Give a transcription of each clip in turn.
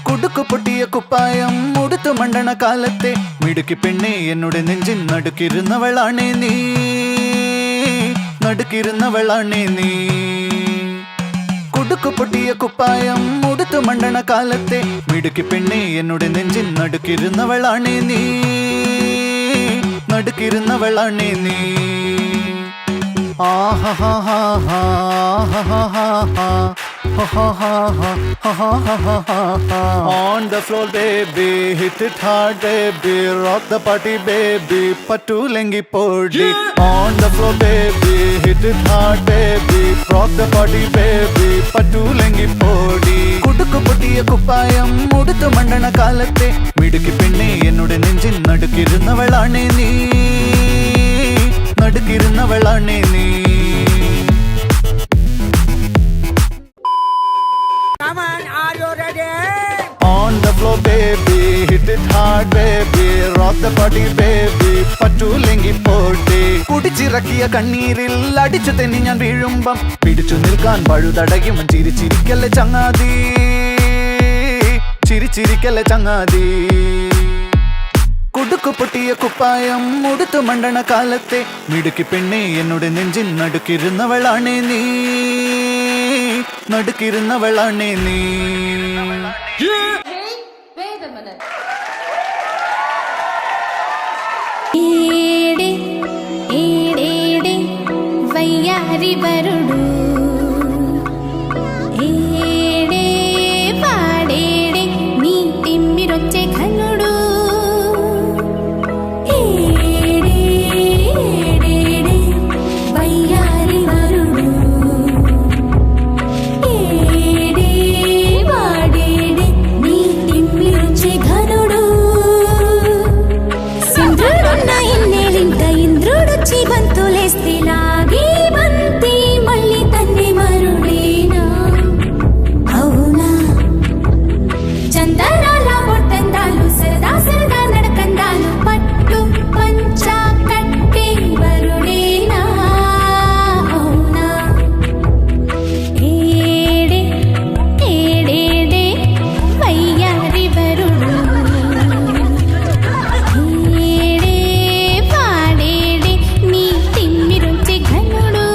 കുടുക്കു പൊട്ടിയ കുപ്പായം മുടുത്തു മണ്ടണ കാലത്തെ മിടുക്കി പെണ്ണെ എന്നുടെ നെഞ്ചിൻ നടുക്കിരുന്നവളാണേ നീ, നടുക്കിരുന്നവളാണേ നീ. കുടുക്കു പൊട്ടിയ കുപ്പായം മുടുത്തു മണ്ടണ കാലത്തെ മിടുക്കി പെണ്ണെ എന്നുടെ നെഞ്ചിൻ നടുക്കിരുന്നവളാണേ നീ, നടുക്കിരുന്നവളാണേ നീ. On the floor baby, hit it hard baby, rock the party baby, pattu lengi podi. On the floor baby, hit it hard baby, rock the party baby, pattu lengi podi. Kudukku pottiya kuppayam muduthu mandana kalathe midukki penne ennude nenjin nadukirunnavalane nee, nadukirunnavalane nee. Come on, are you ready? On the floor baby, hit it hard baby, rock the party baby, pattu lengi podi. കുടിച്ചിറക്കിയ കണ്ണീരിൽ അടിച്ചു തെന്നി ഞാൻ വീഴുമ്പം പിടിച്ചു നിൽക്കാൻ പഴുതടയും ചിരിച്ചിരിക്കല്ലേ ചങ്ങാതി, ചിരിച്ചിരിക്കല്ലേ ചങ്ങാതി. കുടുക്കു പൊട്ടിയ കുപ്പായം മുടുത്തു മണ്ടണ കാലത്തെ മിടുക്കി പെണ്ണെ എന്നുടെ നെഞ്ചിൻ നടുക്കിരുന്നവളാണേ നീ, നടുക്കിരുന്നവളാണേ നീ. వయ్యారి వరుడు ఏడే పాడేడే నీ తిమ్మిరొచ్చే ఘనుడు. ఏడే ఏడేడే వయ్యారి వరుడు ఏడే పాడేడే నీ తిమ్మిరొచ్చే ఘనుడు. సింధుడున్న ఇన్నేలింట ఇంద్రుడొచ్చి బంతులేస్తే లాగి బంతి మళ్ళీ తన్ని మరుడేనా అవునా. చందనాల బొట్టందాలు సరదా సరదా నడకందాలు పట్టు పంచ కట్టే వరుడేనా అవునా. ఏడే ఏడేడే వయ్యారి వరుడు ఏడే పాడేడే నీ తిమ్మిరొచ్చే ఘనుడు.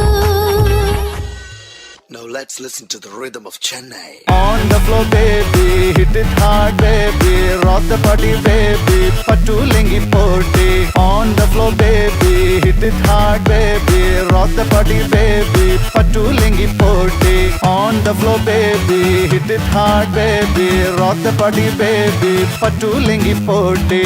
Now let's listen to the rhythm of Chennai. On the floor baby, hit it hard baby, rock the party baby, pattu lengi podi. On the floor baby, hit it hard baby, rock the party baby, pattu lengi podi. On the floor baby, hit it hard baby, rock the party baby, pattu lengi podi.